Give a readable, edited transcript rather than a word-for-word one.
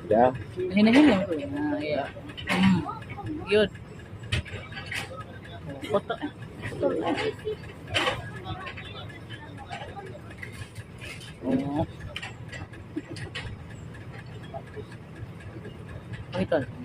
Yeah. Hinahiling ko yun. Yeah. Yun. Koto eh. Oh. Ito.